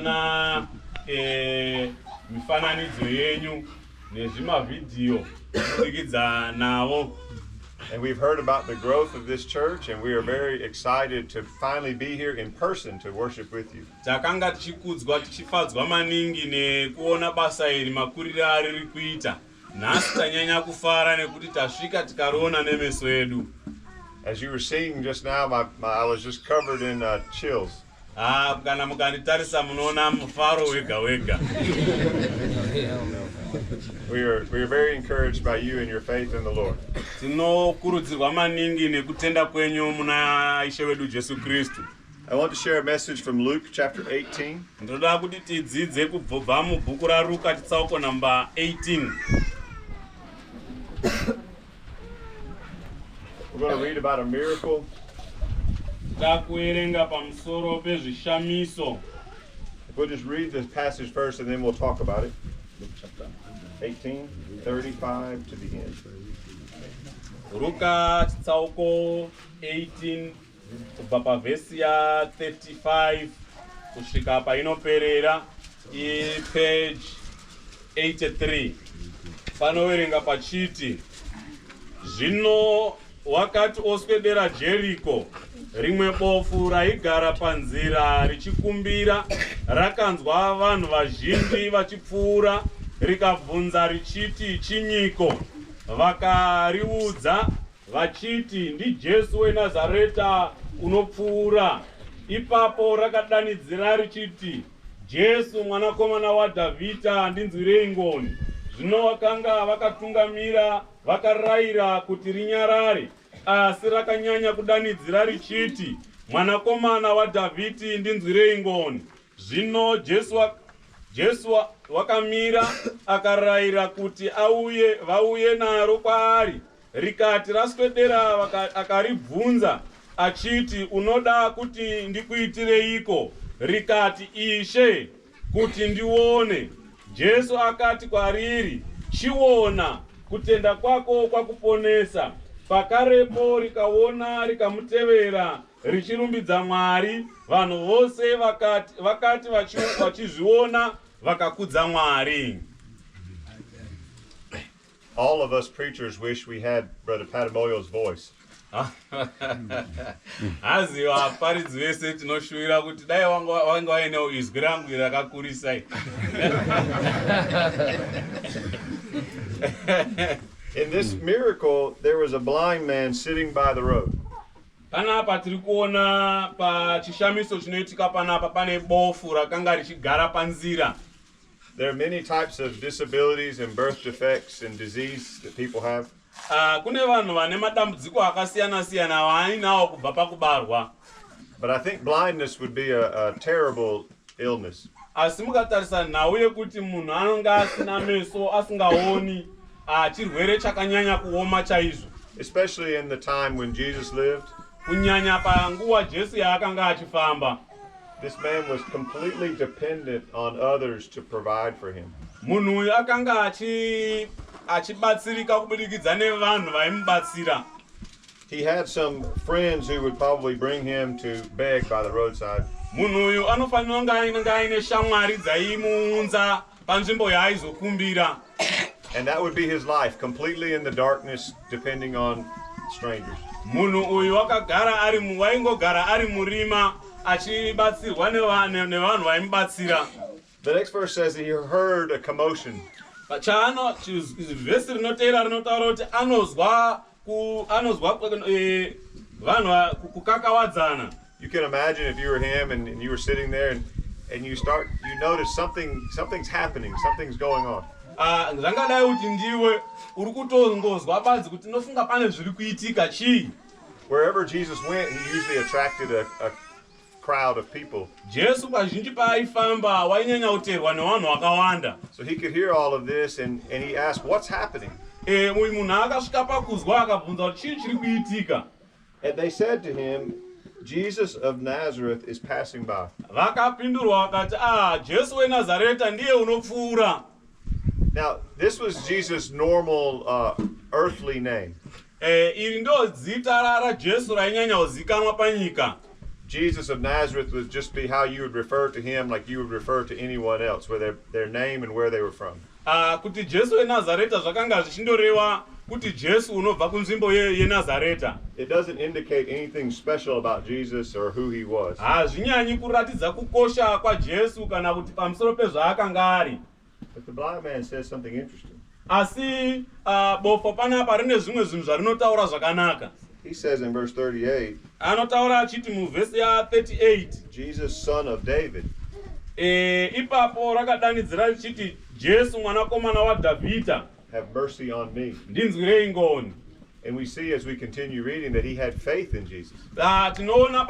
na mifananidzo yenyu nezvimavidhiyo kubudikidza nawo. And we've heard about the growth of this church, and we are very excited to finally be here in person to worship with you. Takanga tichikudzwa tichifadzwa maningi nekuona basa iri makuriro ariri kuita. Nhasi tanyanya kufara nekuti tasvika tikariona nemeso edu. As you were singing just now, I was just covered in chills. Kana mukanditarisa munoona mufaro wega wega. We are very encouraged by you and your faith in the Lord. Tinokurudzirwa maningi nekutenda kwenyu muna Ishe wedu Jesu Kristu. I want to share a message from Luke chapter 18. Ndoda kuti tidzidze kubva mubhuku raRuka chitsauko namba 18. We're going to read about a miracle. Takuerenga pamusoro pezvishamiso. We'll just read this passage first and then we'll talk about it. 18:35 to begin. Ruka chitsauko 18 kubva pavhesi ya 35 kusvika painoperera page 83. Panoverenga pachiti, zvino wakati oswedera Jeriko, rimwe bofu raigara panzira richikumbira rakanzwa vanhu vazhinji vachipfuura, rikabvunza richiti, chinyiko? Vakariudza vachiti, ndiJesu weNazareta unopfuura. Ipapo rakadanidzira richiti, Jesu mwanakomana waDhavhidha, ndinzwirei ngoni. Zvino vakanga vakatungamira vakarayira kuti rinyarare, asi rakanyanya kudanidzira richiti, mwanakomana waDhavhidha, ndinzwirei ngoni. Zvino Jesu wakamira akarayira kuti vauye naro kwaari. Rikati raswedera akaribvunza achiti, unoda kuti ndikuitireiko? Rikati, Ishe, kuti ndione. Jesu akati kwariri, chiona, kutenda kwako kwakuponesa. Pakarepo rikaona rikamutevera richirumbidza Mwari. Vanhu vose vakati vachizviona vakakudza Mwari. All of us preachers wish we had Brother Patamoyo's voice. Haziva aparidzi vese tinoshuvira kuti dai wanga wainewo izwi rangu rakakurisai. In this miracle, there was a blind man sitting by the road. Panapa tiri kuona pachishamiso chinoitika panapa pane bofu rakanga richigara panzira. There are many types of disabilities and birth defects and disease that people have. Kune vanhu vane madambudziko akasiyana siyana vainawo kubva pakubarwa. But I think blindness would be a terrible illness. Asi mukatarisa nhau yekuti munhu anonga asina meso asingaoni, chirwere chakanyanya kuoma chaizvo. Especially in the time when Jesus lived. Kunyanya panguva Jesu yaakanga achifamba. This man was completely dependent on others to provide for him. Munhu uyu akanga achibatsirika kubudikidza nevanhu vaimubatsira. He had some friends who would probably bring him to beg by the roadside. Munhu uyu anofanira kunge aine shamwari dzaimuunza panzvimbo yaaizokumbira. And that would be his life, completely in the darkness, depending on strangers. Munhu uyu waingogara ari murima achibatsirwa nevanhu vaimubatsira. The next verse says that he heard a commotion. Vhesi rinoteera rinotaura kuti anozwa vanhu kukakawadzana. You can imagine if you were him and you were sitting there and you notice something's happening, something's going on. Zvangadai kuti ndiwe uri kutongozwa badzi kuti nofunga pane zviri kuitika chii. Wherever Jesus went, he usually attracted a crowd of people. Jesu kazhinji paaifamba wainyanya kuteerwa nevanhu vakawanda. So he could hear all of this and he asked, what's happening? Uyu munhu akasvika pakuzwa akabvunza kuti chii chiri kuitika. And they said to him, Jesus of Nazareth is passing by. Vakapindurwa vakati, Jesu weNazareta ndiye unopfuura. Now, this was Jesus' normal earthly name. Iri ndo zita raJesu rainyanya kuzikanwa panyika. Jesus of Nazareth would just be how you would refer to him like you would refer to anyone else, where their name and where they were from. Kuti Jesu weNazareta zvakanga zvichindoreva kuti Jesu unobva kunzvimbo yeNazareta. It doesn't indicate anything special about Jesus or who he was. Hazvinyanyi kuratidza kukosha kwaJesu kana kuti pamusoro pezvaakanga ari. But the blind man says something interesting. Asi bofo panapa rine zvimwe zvinhu zvarinotaura zvakanaka. He says in verse 38, Anotaura achiti muvhesi ya38, Jesus, son of David. Ipapo rakadanidzira richiti Jesu mwanakomana waDhavhidha, Have mercy on me. ndinzwirei ngoni. And we see as we continue reading that he had faith in Jesus. Tinoona